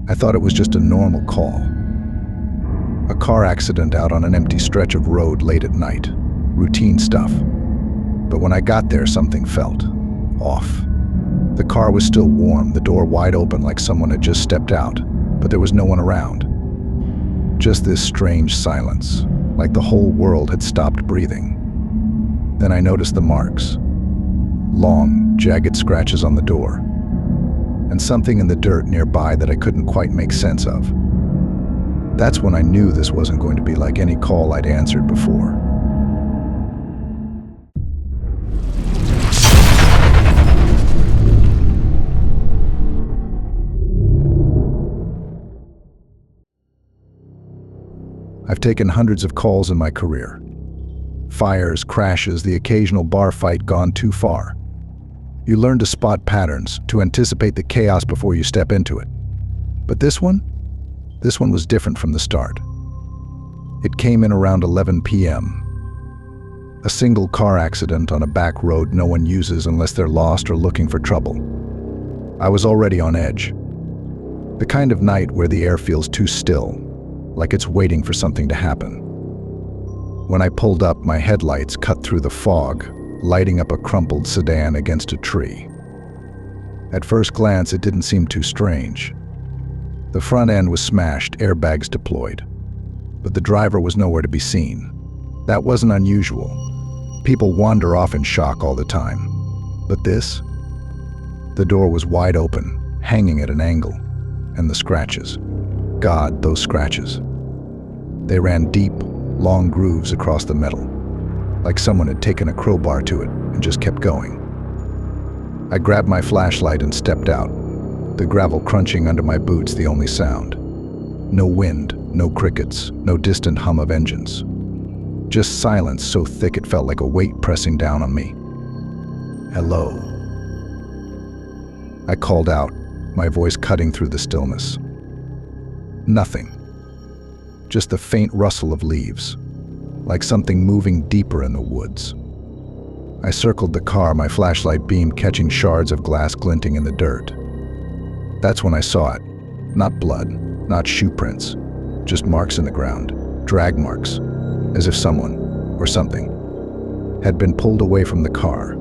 I thought it was just a normal call. A car accident out on an empty stretch of road late at night. Routine stuff. But when I got there, something felt off. The car was still warm, the door wide open like someone had just stepped out, but there was no one around. Just this strange silence, like the whole world had stopped breathing. Then I noticed the marks. Long, jagged scratches on the door, and something in the dirt nearby that I couldn't quite make sense of. That's when I knew this wasn't going to be like any call I'd answered before. I've taken hundreds of calls in my career. Fires, crashes, the occasional bar fight gone too far. You learn to spot patterns, to anticipate the chaos before you step into it. But this one was different from the start. It came in around 11 p.m. A single car accident on a back road no one uses unless they're lost or looking for trouble. I was already on edge. The kind of night where the air feels too still, like it's waiting for something to happen. When I pulled up, my headlights cut through the fog, lighting up a crumpled sedan against a tree. At first glance, it didn't seem too strange. The front end was smashed, airbags deployed. But the driver was nowhere to be seen. That wasn't unusual. People wander off in shock all the time. But this? The door was wide open, hanging at an angle. And the scratches. God, those scratches. They ran deep, long grooves across the metal, like someone had taken a crowbar to it and just kept going. I grabbed my flashlight and stepped out, the gravel crunching under my boots the only sound. No wind, no crickets, no distant hum of engines. Just silence so thick it felt like a weight pressing down on me. Hello. I called out, my voice cutting through the stillness. Nothing. Just the faint rustle of leaves, like something moving deeper in the woods. I circled the car, my flashlight beam catching shards of glass glinting in the dirt. That's when I saw it. Not blood, not shoe prints, just marks in the ground, drag marks, as if someone, or something, had been pulled away from the car.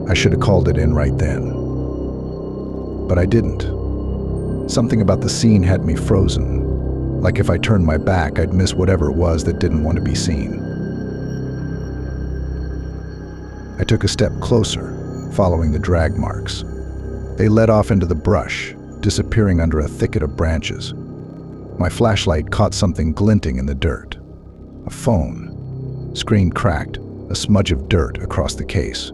I should have called it in right then. But I didn't. Something about the scene had me frozen, like if I turned my back, I'd miss whatever it was that didn't want to be seen. I took a step closer, following the drag marks. They led off into the brush, disappearing under a thicket of branches. My flashlight caught something glinting in the dirt. A phone. Screen cracked, a smudge of dirt across the case.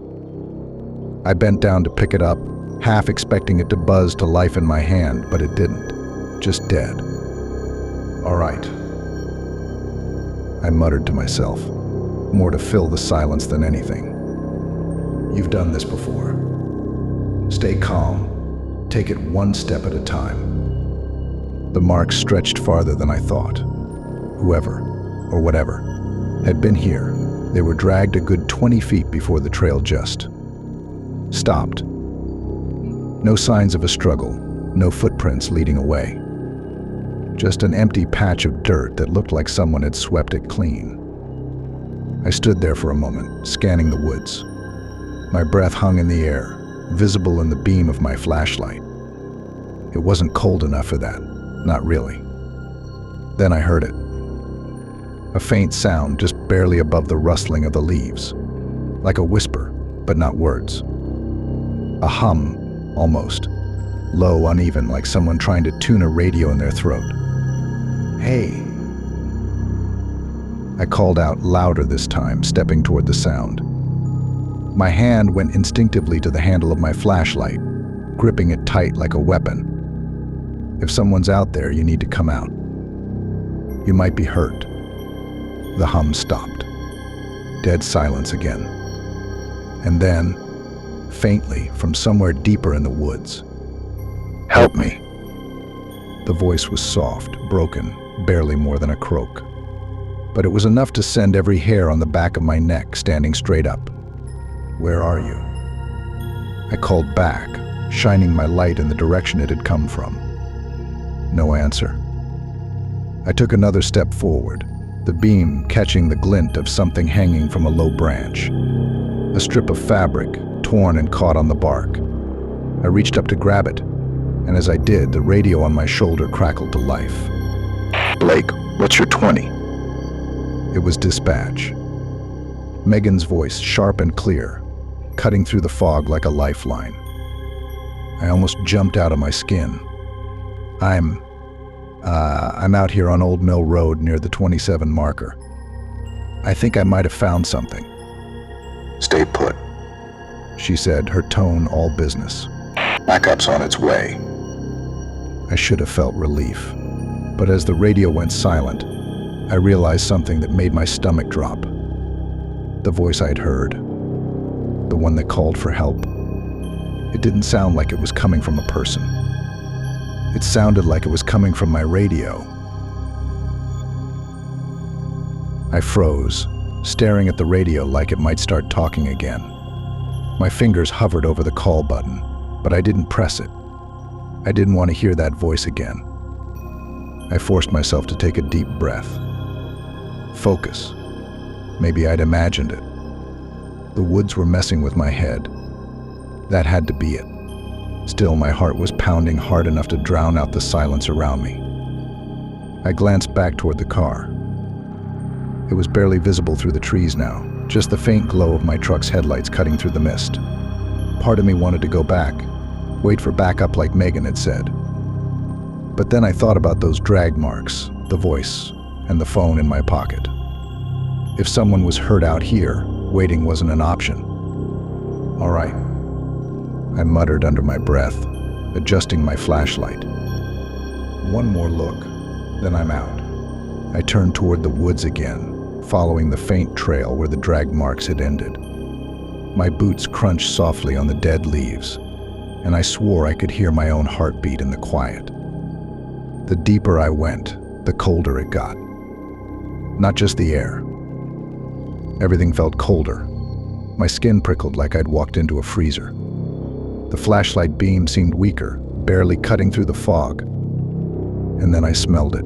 I bent down to pick it up, half expecting it to buzz to life in my hand, but it didn't. Just dead. All right. I muttered to myself, more to fill the silence than anything. You've done this before. Stay calm. Take it one step at a time. The marks stretched farther than I thought. Whoever, or whatever, had been here. They were dragged a good 20 feet before the trail just stopped. No signs of a struggle, no footprints leading away. Just an empty patch of dirt that looked like someone had swept it clean. I stood there for a moment, scanning the woods. My breath hung in the air, visible in the beam of my flashlight. It wasn't cold enough for that, not really. Then I heard it. A faint sound just barely above the rustling of the leaves, like a whisper, but not words. A hum, almost. Low, uneven, like someone trying to tune a radio in their throat. Hey. I called out louder this time, stepping toward the sound. My hand went instinctively to the handle of my flashlight, gripping it tight like a weapon. If someone's out there, you need to come out. You might be hurt. The hum stopped. Dead silence again. And then, faintly, from somewhere deeper in the woods, "Help me." The voice was soft, broken, barely more than a croak. But it was enough to send every hair on the back of my neck standing straight up. "Where are you?" I called back, shining my light in the direction it had come from. No answer. I took another step forward, the beam catching the glint of something hanging from a low branch. A strip of fabric, torn and caught on the bark. I reached up to grab it, and as I did, the radio on my shoulder crackled to life. Blake, what's your 20? It was dispatch. Megan's voice, sharp and clear, cutting through the fog like a lifeline. I almost jumped out of my skin. I'm out here on Old Mill Road near the 27 marker. I think I might have found something. Stay put, She said, her tone all business. Backup's on its way. I should have felt relief. But as the radio went silent, I realized something that made my stomach drop. The voice I'd heard, the one that called for help. It didn't sound like it was coming from a person. It sounded like it was coming from my radio. I froze, staring at the radio like it might start talking again. My fingers hovered over the call button, but I didn't press it. I didn't want to hear that voice again. I forced myself to take a deep breath. Focus. Maybe I'd imagined it. The woods were messing with my head. That had to be it. Still, my heart was pounding hard enough to drown out the silence around me. I glanced back toward the car. It was barely visible through the trees now, just the faint glow of my truck's headlights cutting through the mist. Part of me wanted to go back, wait for backup like Megan had said. But then I thought about those drag marks, the voice, and the phone in my pocket. If someone was hurt out here, waiting wasn't an option. All right, I muttered under my breath, adjusting my flashlight. One more look, then I'm out. I turned toward the woods again, following the faint trail where the drag marks had ended. My boots crunched softly on the dead leaves, and I swore I could hear my own heartbeat in the quiet. The deeper I went, the colder it got. Not just the air. Everything felt colder. My skin prickled like I'd walked into a freezer. The flashlight beam seemed weaker, barely cutting through the fog. And then I smelled it.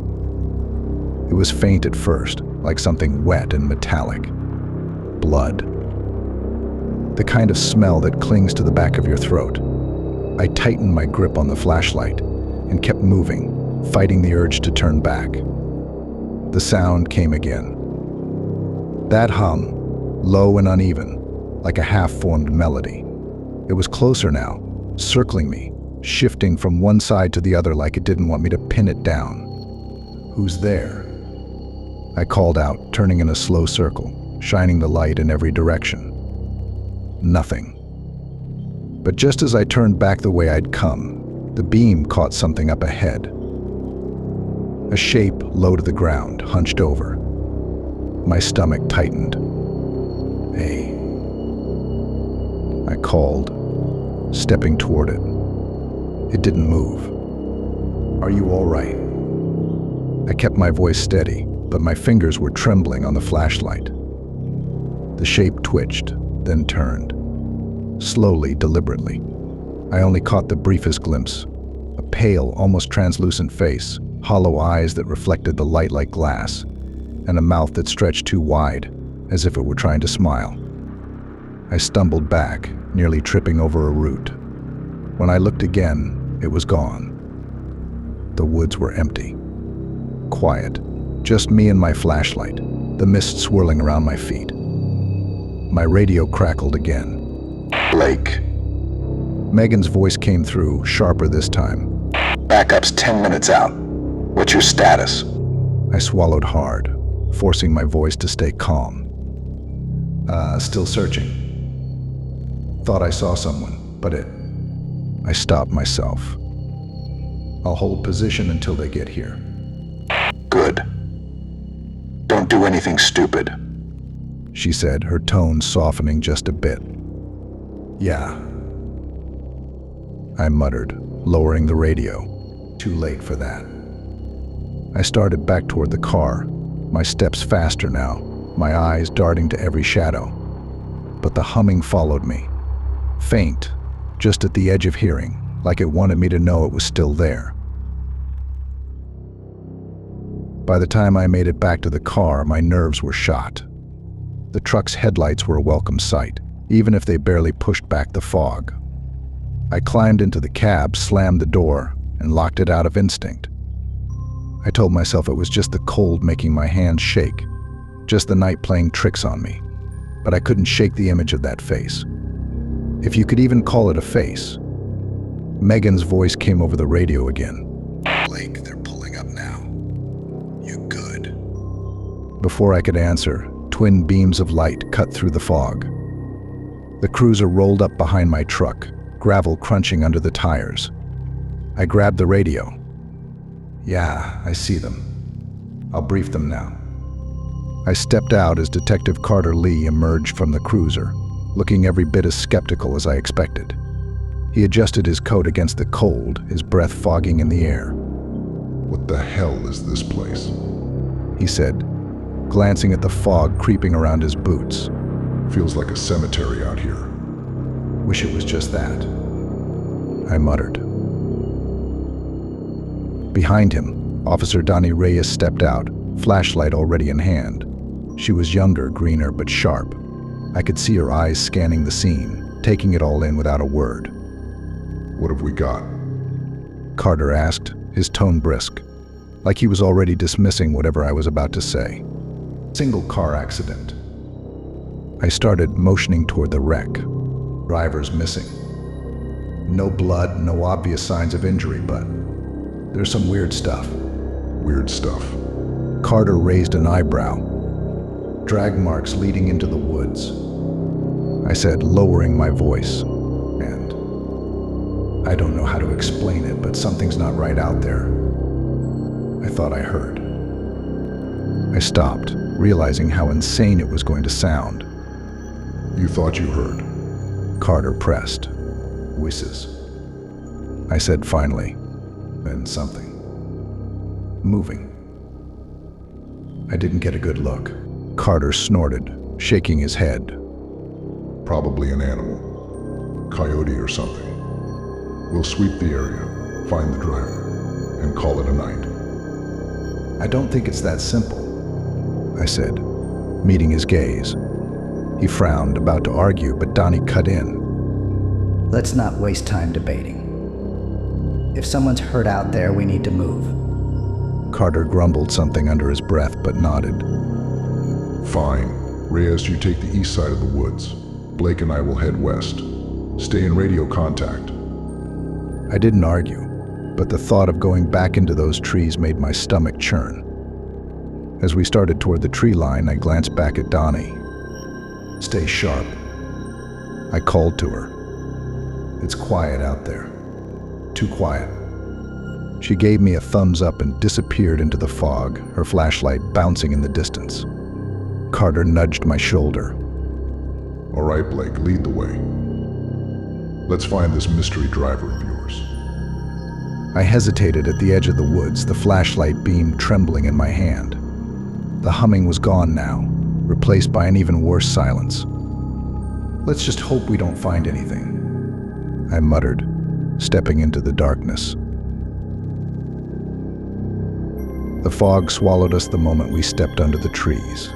It was faint at first, like something wet and metallic. Blood. The kind of smell that clings to the back of your throat. I tightened my grip on the flashlight and kept moving, fighting the urge to turn back. The sound came again. That hum, low and uneven, like a half-formed melody. It was closer now, circling me, shifting from one side to the other like it didn't want me to pin it down. Who's there? I called out, turning in a slow circle, shining the light in every direction. Nothing. But just as I turned back the way I'd come, the beam caught something up ahead. A shape low to the ground, hunched over. My stomach tightened. Hey. I called, stepping toward it. It didn't move. Are you all right? I kept my voice steady, but my fingers were trembling on the flashlight. The shape twitched, then turned. Slowly, deliberately. I only caught the briefest glimpse. A pale, almost translucent face, hollow eyes that reflected the light like glass, and a mouth that stretched too wide, as if it were trying to smile. I stumbled back, nearly tripping over a root. When I looked again, it was gone. The woods were empty. Quiet. Just me and my flashlight, the mist swirling around my feet. My radio crackled again. Blake. Megan's voice came through, sharper this time. Backup's 10 minutes out. What's your status? I swallowed hard, forcing my voice to stay calm. Still searching. Thought I saw someone, but I stopped myself. I'll hold position until they get here. Good. Don't do anything stupid. She said, her tone softening just a bit. Yeah. I muttered, lowering the radio. Too late for that. I started back toward the car, my steps faster now, my eyes darting to every shadow. But the humming followed me. Faint, just at the edge of hearing, like it wanted me to know it was still there. By the time I made it back to the car, my nerves were shot. The truck's headlights were a welcome sight, even if they barely pushed back the fog. I climbed into the cab, slammed the door, and locked it out of instinct. I told myself it was just the cold making my hands shake, just the night playing tricks on me. But I couldn't shake the image of that face. If you could even call it a face. Megan's voice came over the radio again. "Blake, they're pulling up now. You good?" Before I could answer, twin beams of light cut through the fog. The cruiser rolled up behind my truck, gravel crunching under the tires. I grabbed the radio. "Yeah, I see them. I'll brief them now." I stepped out as Detective Carter Lee emerged from the cruiser, looking every bit as skeptical as I expected. He adjusted his coat against the cold, his breath fogging in the air. "What the hell is this place?" he said, glancing at the fog creeping around his boots. "Feels like a cemetery out here." "Wish it was just that," I muttered. Behind him, Officer Donnie Reyes stepped out, flashlight already in hand. She was younger, greener, but sharp. I could see her eyes scanning the scene, taking it all in without a word. "What have we got?" Carter asked, his tone brisk, like he was already dismissing whatever I was about to say. "Single car accident." I started motioning toward the wreck. "Driver's missing. No blood, no obvious signs of injury, but there's some weird stuff." "Weird stuff?" Carter raised an eyebrow. "Drag marks leading into the woods," I said, lowering my voice. "And I don't know how to explain it, but something's not right out there. I thought I heard." I stopped, realizing how insane it was going to sound. "You thought you heard?" Carter pressed. "Whistles," I said finally. "And something moving." I didn't get a good look. Carter snorted, shaking his head. "Probably an animal. Coyote or something. We'll sweep the area, find the driver, and call it a night." "I don't think it's that simple," I said, meeting his gaze. He frowned, about to argue, but Donnie cut in. "Let's not waste time debating. If someone's hurt out there, we need to move." Carter grumbled something under his breath, but nodded. "Fine. Reyes, you take the east side of the woods. Blake and I will head west. Stay in radio contact." I didn't argue, but the thought of going back into those trees made my stomach churn. As we started toward the tree line, I glanced back at Donnie. "Stay sharp," I called to her. "It's quiet out there. Too quiet." She gave me a thumbs up and disappeared into the fog, her flashlight bouncing in the distance. Carter nudged my shoulder. "All right, Blake, lead the way. Let's find this mystery driver of yours." I hesitated at the edge of the woods, the flashlight beam trembling in my hand. The humming was gone now, replaced by an even worse silence. "Let's just hope we don't find anything," I muttered, stepping into the darkness. The fog swallowed us the moment we stepped under the trees.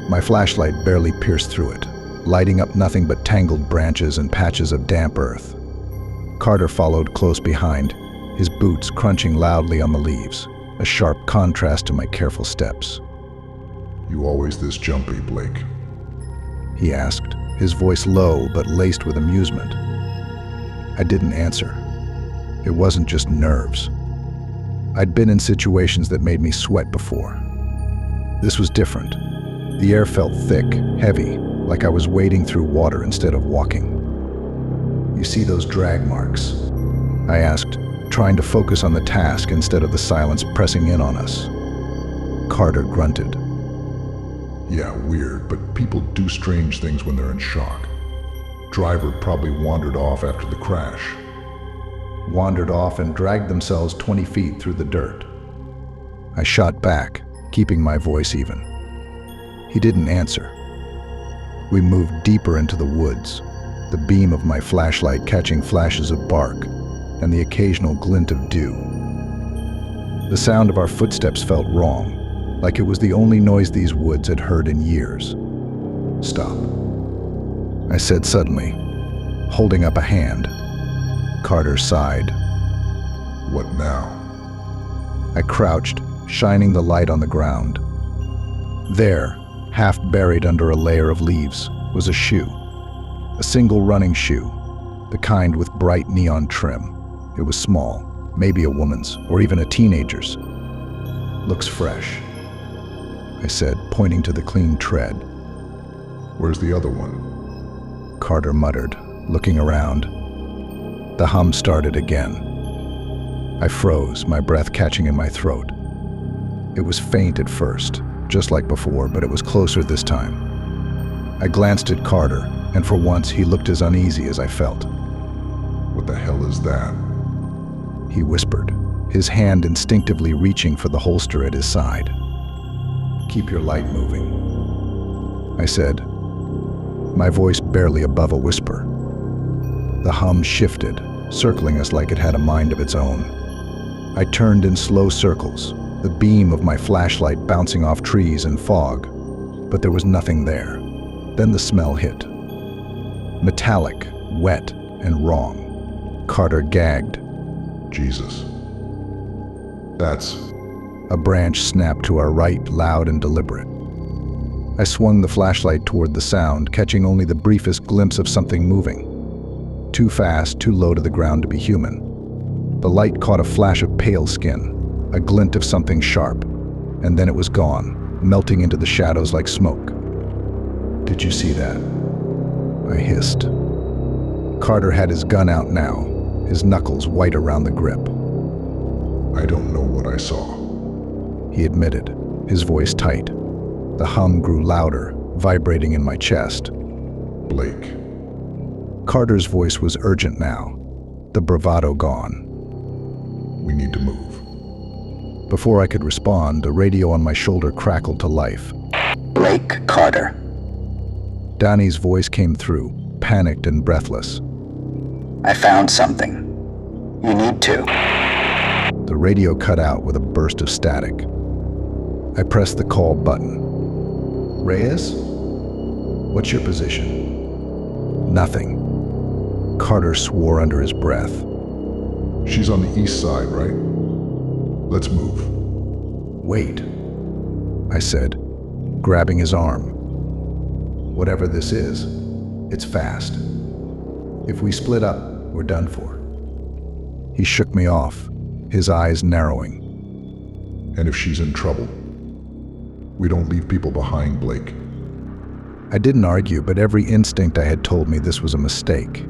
My flashlight barely pierced through it, lighting up nothing but tangled branches and patches of damp earth. Carter followed close behind, his boots crunching loudly on the leaves, a sharp contrast to my careful steps. "You always this jumpy, Blake?" he asked, his voice low but laced with amusement. I didn't answer. It wasn't just nerves. I'd been in situations that made me sweat before. This was different. The air felt thick, heavy, like I was wading through water instead of walking. "You see those drag marks?" I asked, trying to focus on the task instead of the silence pressing in on us. Carter grunted. "Yeah, weird, but people do strange things when they're in shock. Driver probably wandered off after the crash." "Wandered off and dragged themselves 20 feet through the dirt." I shot back, keeping my voice even. He didn't answer. We moved deeper into the woods, the beam of my flashlight catching flashes of bark and the occasional glint of dew. The sound of our footsteps felt wrong, like it was the only noise these woods had heard in years. "Stop," I said suddenly, holding up a hand. Carter sighed. What now? I crouched, shining the light on the ground. There, half buried under a layer of leaves, was a shoe. A single running shoe, the kind with bright neon trim. It was small, maybe a woman's, or even a teenager's. "Looks fresh," I said, pointing to the clean tread. Where's the other one? Carter muttered, looking around. The hum started again. I froze, my breath catching in my throat. It was faint at first, just like before, but it was closer this time. I glanced at Carter, and for once he looked as uneasy as I felt. What the hell is that? He whispered, his hand instinctively reaching for the holster at his side. "Keep your light moving," I said, my voice barely above a whisper. The hum shifted, circling us like it had a mind of its own. I turned in slow circles, the beam of my flashlight bouncing off trees and fog, but there was nothing there. Then the smell hit. Metallic, wet, and wrong. Carter gagged. Jesus. That's... A branch snapped to our right, loud and deliberate. I swung the flashlight toward the sound, catching only the briefest glimpse of something moving. Too fast, too low to the ground to be human. The light caught a flash of pale skin, a glint of something sharp, and then it was gone, melting into the shadows like smoke. "Did you see that?" I hissed. Carter had his gun out now, his knuckles white around the grip. I don't know what I saw. He admitted, his voice tight. The hum grew louder, vibrating in my chest. Blake. Carter's voice was urgent now, the bravado gone. We need to move. Before I could respond, the radio on my shoulder crackled to life. Blake Carter. Donnie's voice came through, panicked and breathless. I found something. You need to. The radio cut out with a burst of static. I pressed the call button. "Reyes? What's your position?" Nothing. Carter swore under his breath. She's on the east side, right? Let's move. "Wait," I said, grabbing his arm. "Whatever this is, it's fast. If we split up, we're done for." He shook me off, his eyes narrowing. And if she's in trouble? We don't leave people behind, Blake. I didn't argue, but every instinct I had told me this was a mistake.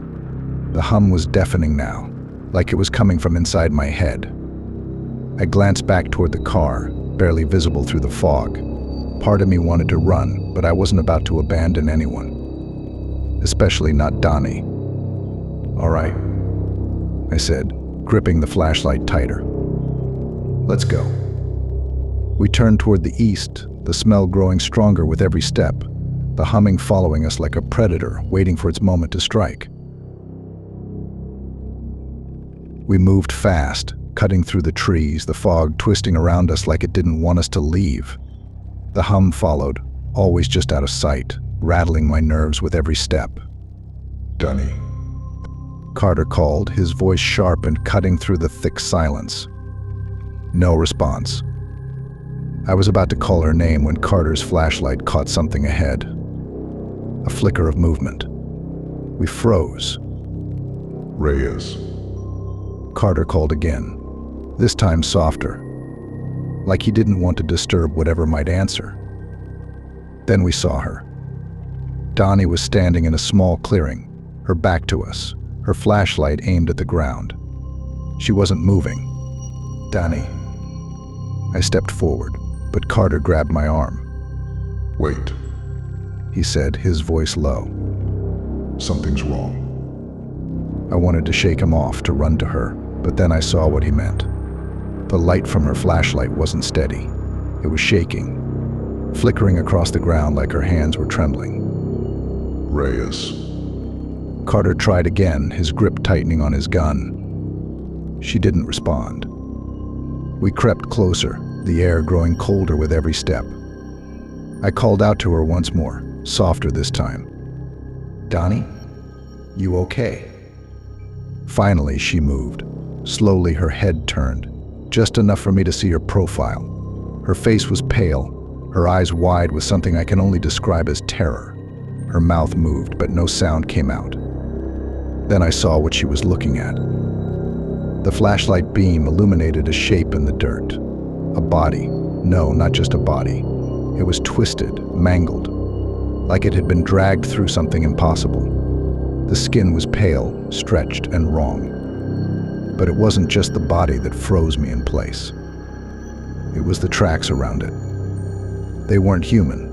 The hum was deafening now, like it was coming from inside my head. I glanced back toward the car, barely visible through the fog. Part of me wanted to run, but I wasn't about to abandon anyone. Especially not Donnie. "All right," I said, gripping the flashlight tighter. "Let's go." We turned toward the east, the smell growing stronger with every step, the humming following us like a predator waiting for its moment to strike. We moved fast, cutting through the trees, the fog twisting around us like it didn't want us to leave. The hum followed, always just out of sight, rattling my nerves with every step. Dunny. Carter called, his voice sharp and cutting through the thick silence. No response. I was about to call her name when Carter's flashlight caught something ahead. A flicker of movement. We froze. Reyes. Carter called again, this time softer, like he didn't want to disturb whatever might answer. Then we saw her. Donnie was standing in a small clearing, her back to us, her flashlight aimed at the ground. She wasn't moving. "Donnie." I stepped forward, but Carter grabbed my arm. Wait. He said, his voice low. Something's wrong. I wanted to shake him off, to run to her, but then I saw what he meant. The light from her flashlight wasn't steady. It was shaking, flickering across the ground like her hands were trembling. Reyes. Carter tried again, his grip tightening on his gun. She didn't respond. We crept closer, the air growing colder with every step. I called out to her once more, softer this time. "Donnie, you okay?" Finally, she moved. Slowly, her head turned, just enough for me to see her profile. Her face was pale, her eyes wide with something I can only describe as terror. Her mouth moved, but no sound came out. Then I saw what she was looking at. The flashlight beam illuminated a shape in the dirt. A body. No, not just a body. It was twisted, mangled, like it had been dragged through something impossible. The skin was pale, stretched, and wrong. But it wasn't just the body that froze me in place. It was the tracks around it. They weren't human.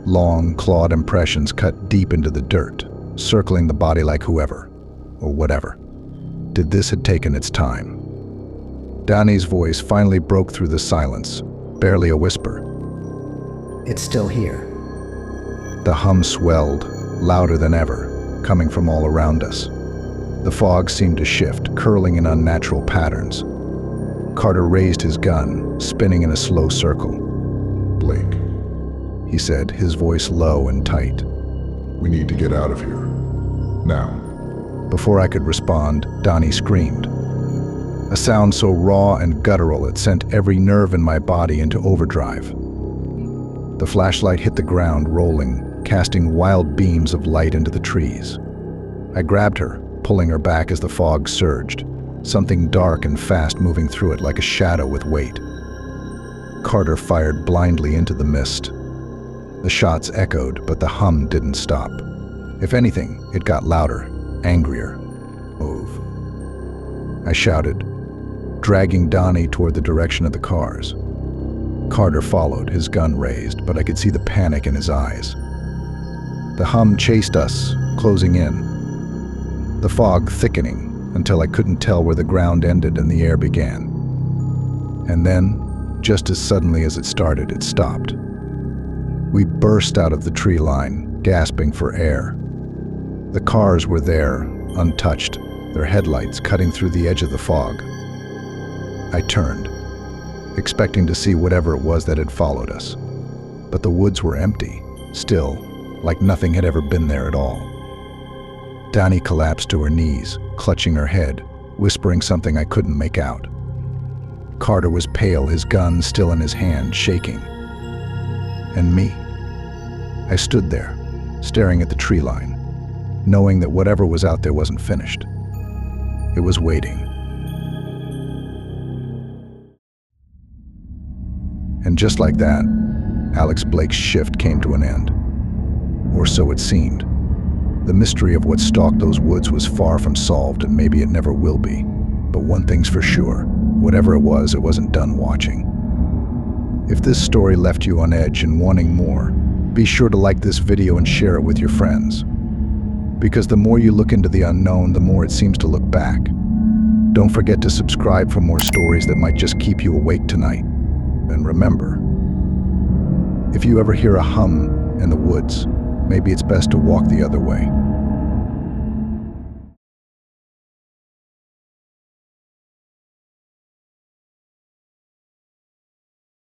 Long, clawed impressions cut deep into the dirt, circling the body like whoever, or whatever, did this had taken its time. Donnie's voice finally broke through the silence, barely a whisper. It's still here. The hum swelled, louder than ever, coming from all around us. The fog seemed to shift, curling in unnatural patterns. Carter raised his gun, spinning in a slow circle. "Blake, He said, his voice low and tight. we need to get out of here. Now." Before I could respond, Donnie screamed. A sound so raw and guttural it sent every nerve in my body into overdrive. The flashlight hit the ground, rolling, casting wild beams of light into the trees. I grabbed her, pulling her back as the fog surged, something dark and fast moving through it like a shadow with weight. Carter fired blindly into the mist. The shots echoed, but the hum didn't stop. If anything, it got louder, angrier. "Move," I shouted, dragging Donnie toward the direction of the cars. Carter followed, his gun raised, but I could see the panic in his eyes. The hum chased us, closing in, the fog thickening until I couldn't tell where the ground ended and the air began. And then, just as suddenly as it started, it stopped. We burst out of the tree line, gasping for air. The cars were there, untouched, their headlights cutting through the edge of the fog. I turned, expecting to see whatever it was that had followed us. But the woods were empty, still, like nothing had ever been there at all. Donnie collapsed to her knees, clutching her head, whispering something I couldn't make out. Carter was pale, his gun still in his hand, shaking. And me? I stood there, staring at the tree line, knowing that whatever was out there wasn't finished. It was waiting. And just like that, Alex Blake's shift came to an end. Or so it seemed. The mystery of what stalked those woods was far from solved, and maybe it never will be. But one thing's for sure, whatever it wasn't done watching. If this story left you on edge and wanting more, be sure to like this video and share it with your friends. Because the more you look into the unknown, the more it seems to look back. Don't forget to subscribe for more stories that might just keep you awake tonight. And remember, if you ever hear a hum in the woods, maybe it's best to walk the other way.